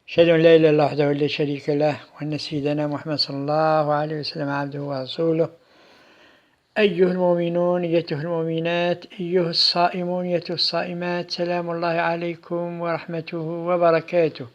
أشهد أن لا إله إلا الله وحده لا شريك له وأن سيدنا محمد صلى الله عليه وسلم عبده ورسوله. أيها المؤمنون أيتها المؤمنات أيها الصائمون أيتها الصائمات، سلام الله عليكم ورحمته وبركاته.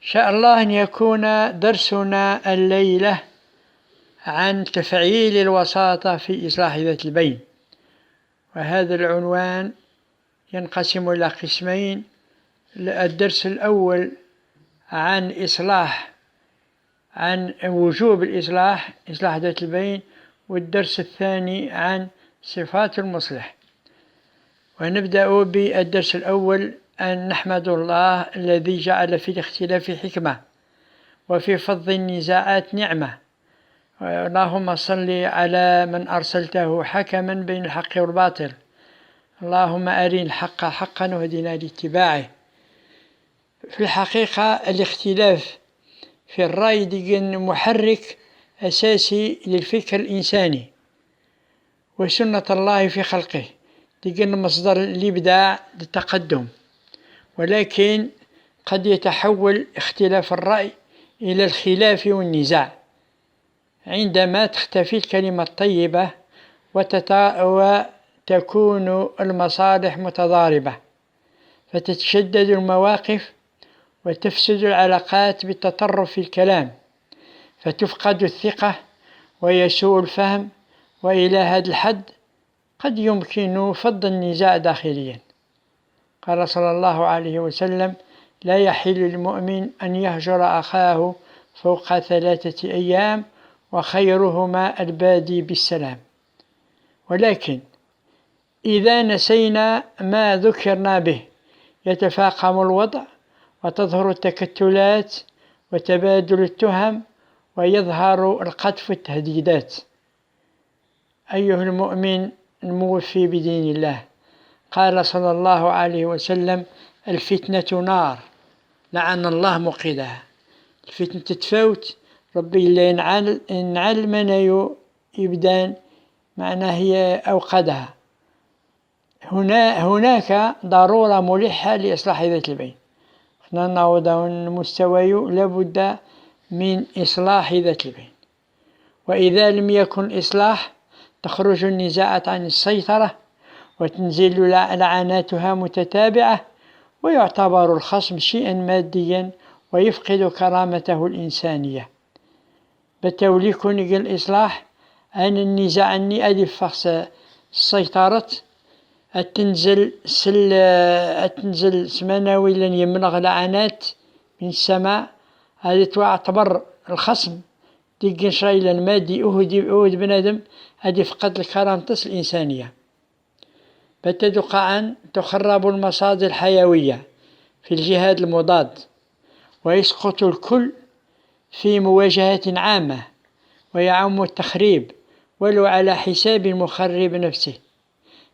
شاء الله أن يكون درسنا الليلة عن تفعيل الوساطة في إصلاح ذات البين، وهذا العنوان ينقسم إلى قسمين. الدرس الأول عن وجوب إصلاح ذات البين، والدرس الثاني عن صفات المصلح. ونبدأ بالدرس الأول، أن نحمد الله الذي جعل في الاختلاف حكمة وفي فض النزاعات نعمة. اللهم صل على من أرسلته حكما بين الحق والباطل. اللهم أرنا الحق حقا واهدنا لاتباعه. في الحقيقة الاختلاف في الرأي ديجن محرك أساسي للفكر الإنساني، وسنة الله في خلقه ديجن مصدر الإبداع للتقدم. ولكن قد يتحول اختلاف الرأي إلى الخلاف والنزاع عندما تختفي الكلمة الطيبة وتكون المصالح متضاربة، فتتشدد المواقف وتفسد العلاقات بالتطرف في الكلام، فتفقد الثقة ويسوء الفهم، وإلى هذا الحد قد يمكن فض النزاع داخليا. قال صلى الله عليه وسلم: لا يحل للمؤمن أن يهجر أخاه فوق 3 أيام، وخيرهما البادي بالسلام. ولكن إذا نسينا ما ذكرنا به يتفاقم الوضع، وتظهر التكتلات وتبادل التهم، ويظهر القذف والتهديدات. أيها المؤمن الموفي بدين الله، قال صلى الله عليه وسلم: الفتنة نار لعن الله موقدها. الفتنة تتفاوت، ربي إلا ينعل من يبدان معناه هي أوقدها. هناك ضرورة ملحة لإصلاح ذات البين. نعود المستوى لابد من إصلاح ذات البين، وإذا لم يكن إصلاح تخرج النزاعات عن السيطرة، وتنزل لعناتها متتابعة، ويعتبر الخصم شيئا ماديا ويفقد كرامته الإنسانية. بتوليكن الإصلاح أن النزاع أني ألف فخص السيطرة أتنزل سمانوي لن يمنغ لعنات من السماء. هذه تعتبر الخصم ديجن شريلا المادي أهد بنادم، هذه فقد الكرامة الإنسانية. بتدقى تخرب المصادر الحيوية في الجهاد المضاد، ويسقط الكل في مواجهة عامة، ويعم التخريب ولو على حساب المخرب نفسه.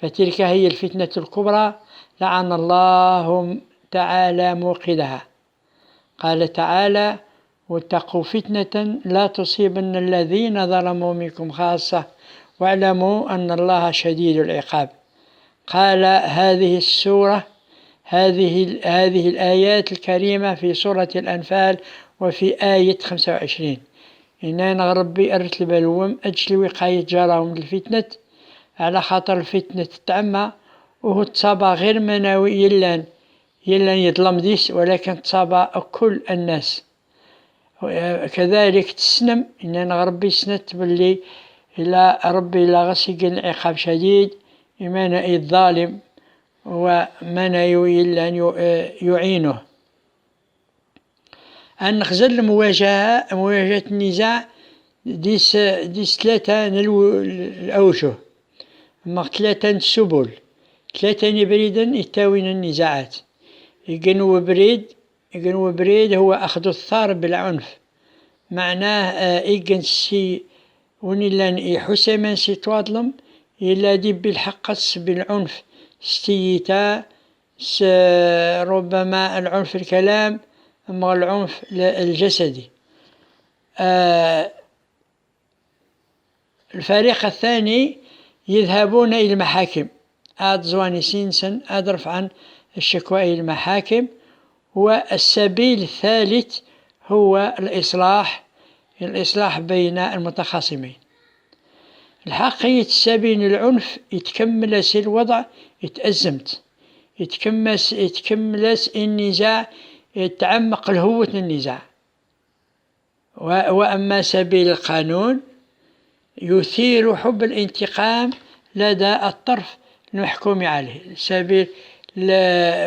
فتلك هي الفتنة الكبرى لعن الله تعالى موقدها. قال تعالى: واتقوا فتنة لا تصيبن الذين ظلموا منكم خاصة واعلموا أن الله شديد العقاب. قال هذه السورة هذه الآيات الكريمة في سورة الأنفال، وفي آية 25: إننا ربي أرت البلوم أجل وقاية جارهم للفتنة، على خاطر الفتنة تعمى، وهو تصابى غير مناوي يلان يظلم ديس، ولكن تصابى كل الناس. كذلك تسنم إننا ربي سنت باللي إلى ربي لا غسق العقاب شديد إيمان الظالم ومن يعينه. أن نخزل مواجهة النزاع ديس 3 الأوجه، 3 السبل، 3 بريدا يتاوين النزاعات. يقنو بريد هو أخذ الثار بالعنف، معناه إيقن سي ونلان يحسما سي تواضلم إلا دي بالحق بالعنف ستيتا ربما العنف الكلام أما العنف الجسدي. الفريق الثاني يذهبون إلى المحاكم، زواني سينسن رفعا الشكوى إلى المحاكم، والسبيل الثالث هو الإصلاح بين المتخاصمين. الحقيقة السبيل العنف يتكملس الوضع يتأزمت، يتكملس النزاع، يتعمق الهوة النزاع. وأما سبيل القانون يثير حب الانتقام لدى الطرف المحكوم عليه. سبيل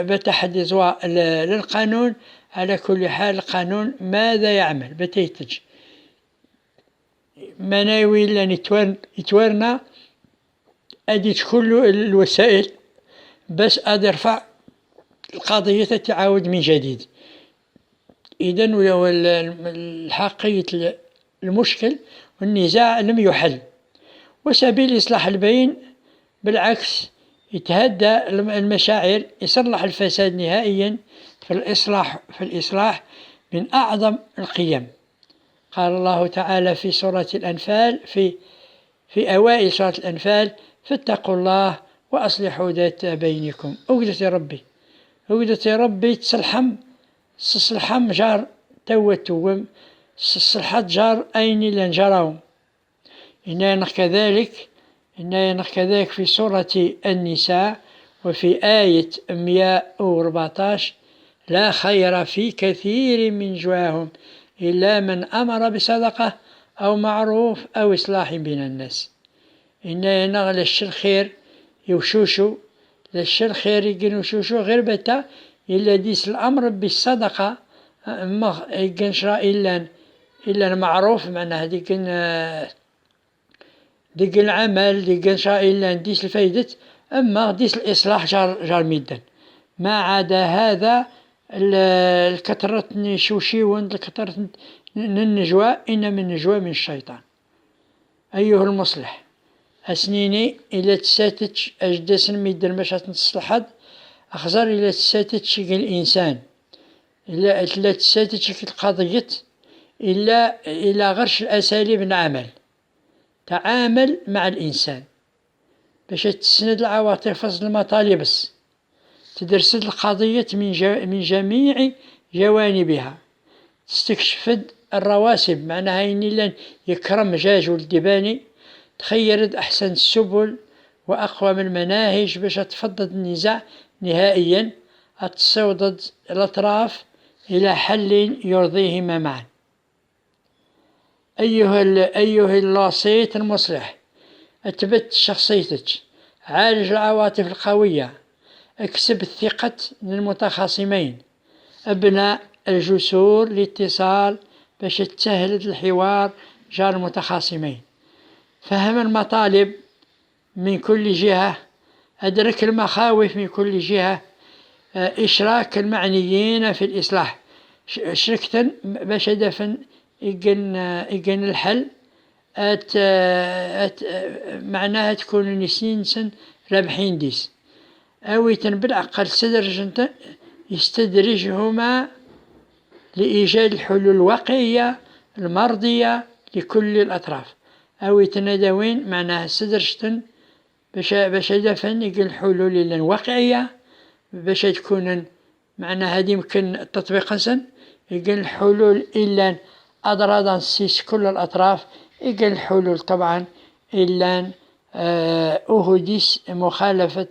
بتحدث للقانون على كل حال. القانون ماذا يعمل؟ بتيتج مناوي لن يتورنا أديت كل الوسائل بس أرفع القضية تعاود من جديد. إذن الحقيقة المشكل والنزاع لم يحل. وسبيل إصلاح البين بالعكس يتهدى المشاعر، يصلح الفساد نهائيا. في الإصلاح من أعظم القيم. قال الله تعالى في سورة الأنفال في أوائل سورة الأنفال: فاتقوا الله وأصلحوا ذات بينكم. أوجدت ربي تصلحم جار توم صلحت جار أين لنجرهم. إننا كذلك في سورة النساء وفي آية 114: لا خير في كثير من نجواهم إلا من أمر بصدقة أو معروف أو إصلاح بين الناس. إننا للشر خير يوشوشو، للشر خير يوشوشو غير بتا إلا ديس الأمر بالصدقة ما يقنشرا إلا المعروف. معناها ديك العمل يقنشرا إلا ديس الفايدة. أما ديس الإصلاح جار ميدا. ما عدا هذا الكثرة نشوشيون الكثرة النجوى إنما النجوى من الشيطان. أيها المصلح أسنيني إلا تساتتش أجداس ميدان باش تصلحد أخزر إلا تساتتش الإنسان، إلا تساتتش القضية إلا غرش الأساليب العمل. تعامل مع الإنسان باش تسند العواطف المطالب، تدرس القضية من جميع جوانبها، تستكشف الرواسب. معناها إن يكرم جاج والدباني، تخير أحسن السبل وأقوى من المناهج باش تفضد النزاع نهائيا، تصودد الأطراف إلى حل يرضيهما معا. أيها الوسيط المصلح، أثبت شخصيتك، عالج العواطف القوية، اكسب الثقة للمتخاصمين، أبناء الجسور الاتصال باش تسهل الحوار جار المتخاصمين، فهم المطالب من كل جهة، أدرك المخاوف من كل جهة، إشراك المعنيين في الإصلاح شركة باش دفن يقن الحل. معناها تكون نسينسن رابحين ديس أويتن بالعقل يستدرجهما لإيجاد الحلول الواقعية المرضية لكل الأطراف. أويتن ندوين معناها استدرجتن باش دفن يقن الحلول الواقعية باش تكون معناها هذه يمكن التطبيق حسن. يقن الحلول إلا أضراد نسيس كل الأطراف، يقن الحلول طبعا إلا أهديس مخالفة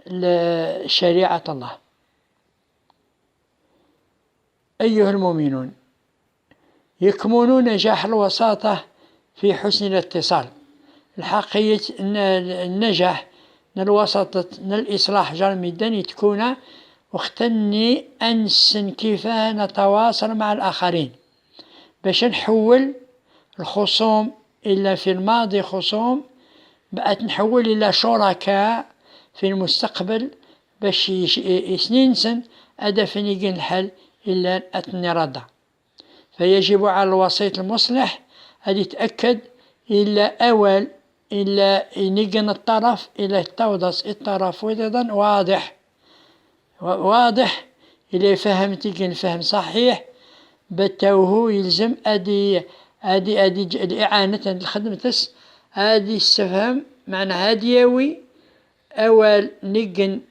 لشريعة الله. أيها المؤمنون، يكمن نجاح الوساطة في حسن الاتصال. الحقيقة النجاح الوساطة الإصلاح جار ميدان تكون واختني أنسن كيف نتواصل مع الآخرين باش نحول الخصوم إلا في الماضي خصوم بقت نحول إلى شركاء في المستقبل باش يسنينسن أدفن يقن الحل إلا أتني رضا. فيجب على الوسيط المصلح أن يتأكد إلا أول إلا نقن الطرف إلا توضس الطرف وضدا واضح إلا فهمت يقن فهم صحيح بتوه يلزم أدي الإعانة الخدمة أدي السفهم معنى هاديوي أول نقن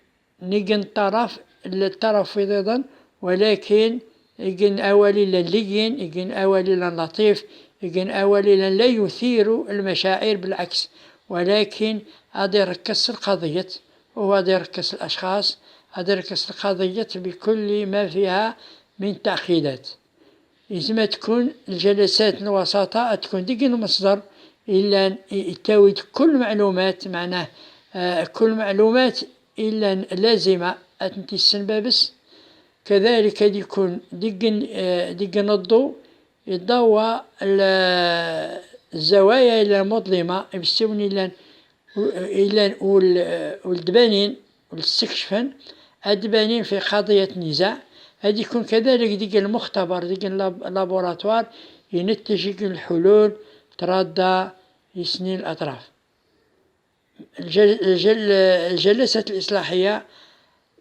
الطرف وضدا ولكن يجن أولي لين، يجن أولي لطيف، يجن أولي لا يثير المشاعر، بالعكس، ولكن هذا يركز القضية، وهذا يركز الأشخاص، هذا يركز القضية بكل ما فيها من تعقيدات. لازم تكون الجلسات الوسطاء تكون ديك المصدر إلا يتاوي كل معلومات، معناه كل معلومات إلا لازمة أتنتي بابس. كذلك يكون ديك الضوء يضوى الزوايا إلى مظلمة يستوني إلا والدبانين والسكشفن الدبانين في قضية نزاع. هذا يكون كذلك ديك المختبر، ديك اللابوراتوار ينتج الحلول تردى يسني الأطراف. الجلسات الإصلاحية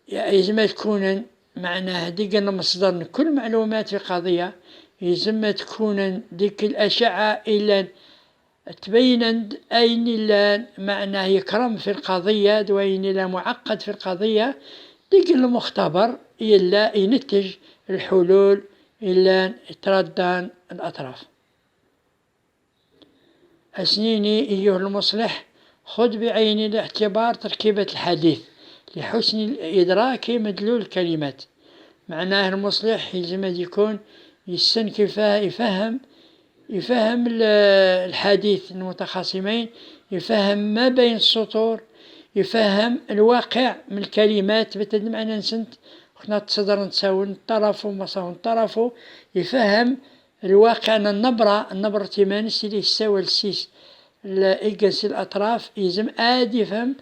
يلزم تكون معناها ديك المصدر كل معلومات في قضية، يلزم تكون ديك الأشعة إلا تبين أين إلا معناه يكرم في القضية، دوين إلا معقد في القضية. ديك المختبر إلا ينتج الحلول إلا يتردان الأطراف. أسنيني أيها المصلح، خذ بعين الاعتبار تركيبة الحديث لحسن إدراك مدلول الكلمات. معناه المصلح يلزم يكون يسن كيفاه يفهم الحديث المتخاصمين، يفهم ما بين السطور، يفهم الواقع من الكلمات. بتد معنا نسنت كنا تصدر نتساون طرف وما ساون طرف، يفهم الواقع النبرة تيمانس اللي يستوى السيس الإيجاس الأطراف. يزم يفهم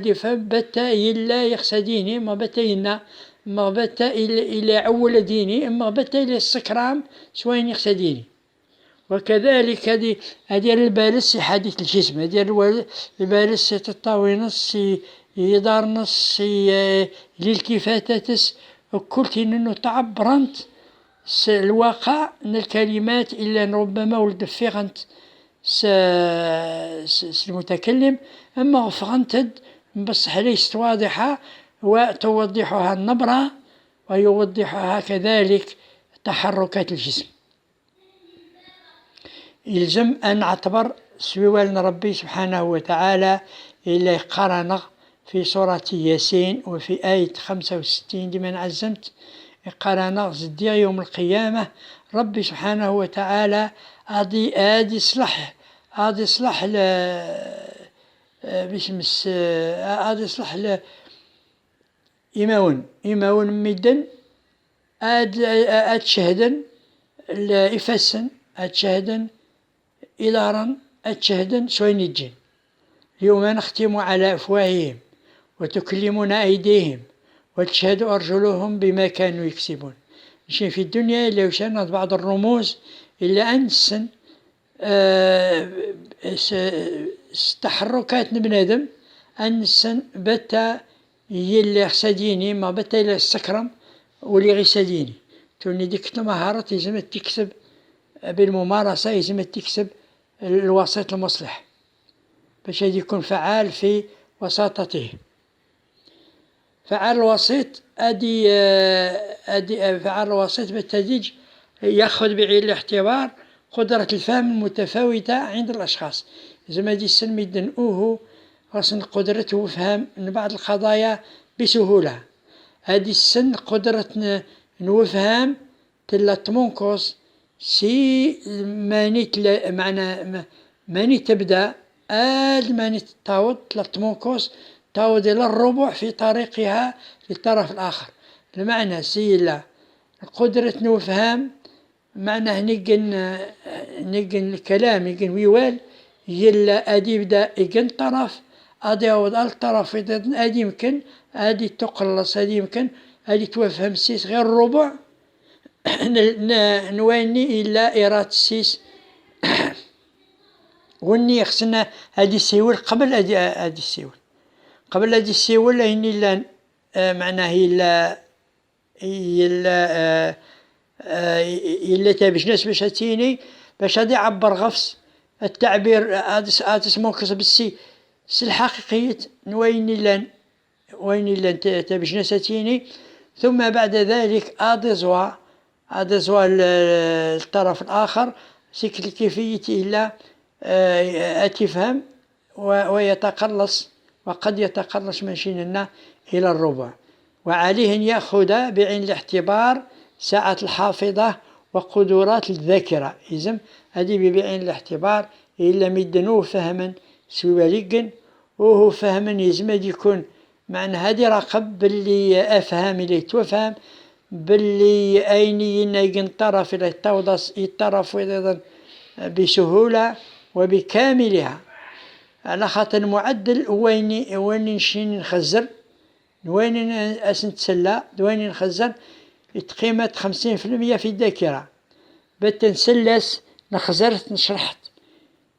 يفهم بتا يلا يقصديني ما بتا ينا، ما بتا إلى عول ديني، إما بتا إلى السكرام سوين يقصديني. وكذلك هذه البالس حديث الجسم، هذه البالس تطاوي نص يدار نص للكفاتتس وكلت إنه تعبرنت الواقع من الكلمات إلا ربما ولدفغنت المتكلم، أما فغنتد بصح ليست واضحة وتوضحها النبرة ويوضحها كذلك تحركات الجسم. يلزم أن نعتبر سوال ربي سبحانه وتعالى إلا قرن في سورة ياسين وفي آية 65 لمن عزمت قرن زديا يوم القيامة. ربي سبحانه وتعالى هذه صلح باسم هذه صلح إماون ميدن أتشهدن إفسن أتشهدن إدارا أتشهدن سوين الجن. اليوم نختم على أفواههم وتكلمنا أيديهم وتشهد أرجلهم بما كانوا يكسبون. شيء في الدنيا إلا وشأن بعض الرموز إلا أنسن تحركات بنادم أنسن بتا يلي خساديني ما بتا إلى السكرم واللي غيساديني. توني ديك المهارة يزم تكسب بالممارسة، يزم تكسب الوسيط المصلح باش يكون فعال في وساطته. فعال الوسيط فعال الوسيط بالتدريج يأخذ بعين الاعتبار قدرة الفهم المتفاوتة عند الأشخاص. زي دي السن ميدن غصن قدرته فهم من بعض القضايا بسهولة. هذه السن قدرة نوفهم تلا تمنقص سي ماني تبدأ ماني تعود تمنقص تعود إلى الربع في طريقها للطرف الآخر. المعنى سيلا قدرة نوفهم معناه نجن الكلام يجن ويوال يلا أدي بدأ يجن طرف أدي أود الطرف أدي يمكن أدي تقلص أدي يمكن أدي توفهم سيس غير ربع نواني إلا إرادة السيس وني خصنا هادي السيول قبل هادي السيول قبل هادي السيول إني لا معناه إلا تابش ناس باش هاتيني باش هادي عبر غفص التعبير هاد اسمه كسب السي الحقيقية نويني لان وين إلا تبجنستيني، ثم بعد ذلك أضزوا الطرف الآخر سكل كيفية إلا أتفهم ويتقلص، وقد يتقلص ماشينا إلى الربع. وعليه أن يأخذ بعين الاعتبار ساعة الحافظة وقدرات الذاكرة. إذن هذه بعين الاعتبار إلا مدنوه فهما سوى لقن، وهو فهما يزمد يكون معنى هذه راقب باللي أفهم اللي توفهم باللي أيني ينقن طرف إلى التوضس الطرف أيضا بسهولة وبكاملها، على خاطر المعدل وين نشين نخزر، وين أسنتسلى، وين نخزر تقيمة 50% في الذاكرة. بتنسلس نخزرت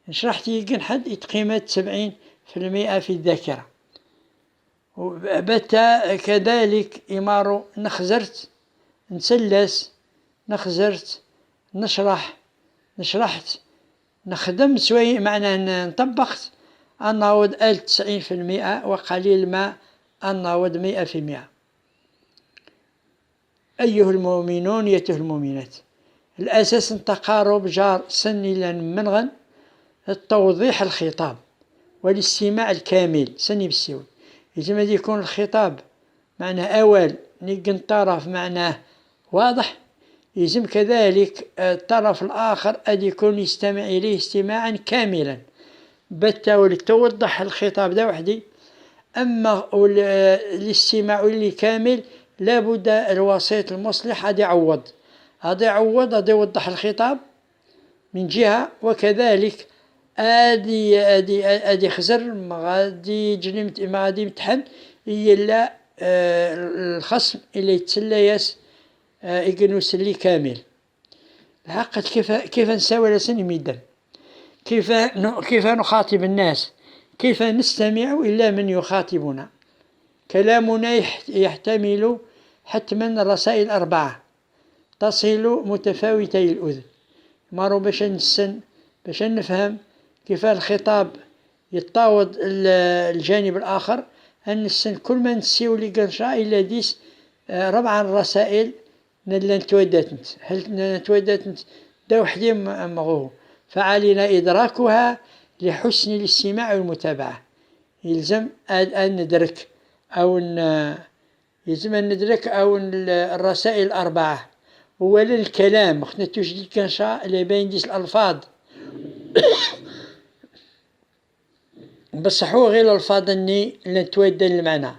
نشرحت يقن حد تقيمة 70% في الذاكرة. وبتا كذلك إمارو نخزرت نسلس نخزرت نشرحت نخدم سوي معناه نطبقت النعوض 90% وقليل ما النعوض 100%. أيها المؤمنون أيتها المؤمنات، الأساس تقارب جار سني لن منغن التوضيح الخطاب والاستماع الكامل سني بالسيول. يجب أن يكون الخطاب معناه أول نقن طرف معناه واضح، يجب كذلك الطرف الآخر أن يكون يستمع إليه استماعا كاملا بالتالي توضح الخطاب ده وحدي. أما الاستماع اللي كامل لابد الوسيط المصلح هذا يعوض هذا يوضح الخطاب من جهة، وكذلك ادي خزر ما غادي جنمت ما غادي يمتحن إلا الخصم اللي يتسليس يقنوس اللي كامل. الحق كيف نساوي لسن ميدان، كيف نخاطب الناس، كيف نستمع إلى من يخاطبنا. كلامنا يحتمل حتما الرسائل 4 تصل متفاوتي الأذن. مارو باش نفهم كيف الخطاب يتطاوض الجانب الآخر، أن السن كل ما نسيو لي قنشا إلا ديس 4 الرسائل نلا نتودتنت هل نتودتنت دا وحدي مغو، فعلينا إدراكها لحسن الاستماع والمتابعة. يلزم أن ندرك أو الرسائل 4. أولا الكلام خصنا توجد كنشا اللي باين ديس الألفاظ بصح هو غير الألفاظ اللي نتودى المعنى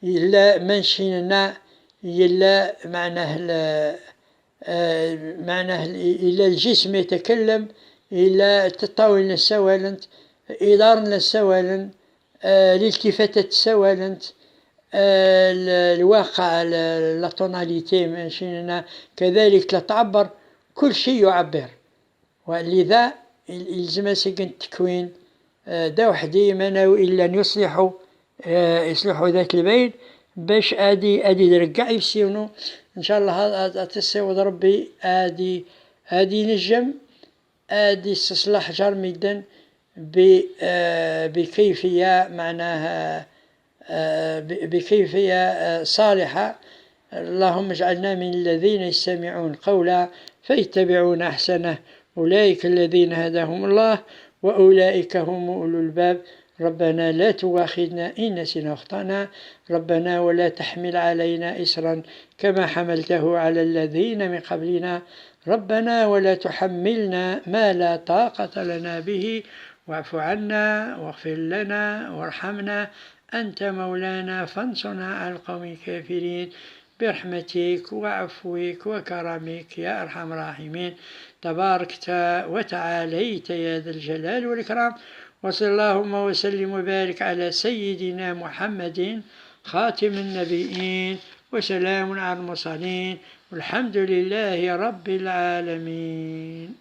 إلا منشينا إلا معناه إلا الجسم يتكلم إلا تطاول للسوالنت إدار للسوالنت الالتفاتات سوالنت الواقع لا توناليتي ماشينا كذلك لا تعبر كل شيء يعبر. ولذا يلزم سكن التكوين دا وحدي مناو إلا أن يصلحوا ذات البين باش ادي درقع يسيونو ان شاء الله. هذا تسيود ربي ادي نجم ادي استصلاح جار ميدان بكيفية معناها بكيفية صالحة. اللهم اجعلنا من الذين يستمعون قولا فيتبعون أحسنه، أولئك الذين هداهم الله وأولئك هم أولو الباب. ربنا لا تؤاخذنا إن نسينا أخطأنا، ربنا ولا تحمل علينا إسرا كما حملته على الذين من قبلنا، ربنا ولا تحملنا ما لا طاقة لنا به، واعف عنا واغفر لنا وارحمنا أنت مولانا فانصرنا على القوم الكافرين برحمتك وعفوك وكرمك يا أرحم الراحمين. تباركت وتعاليت يا ذا الجلال والإكرام. وصلى اللهم وسلم وبارك على سيدنا محمد خاتم النبيين، وسلام على المرسلين، والحمد لله رب العالمين.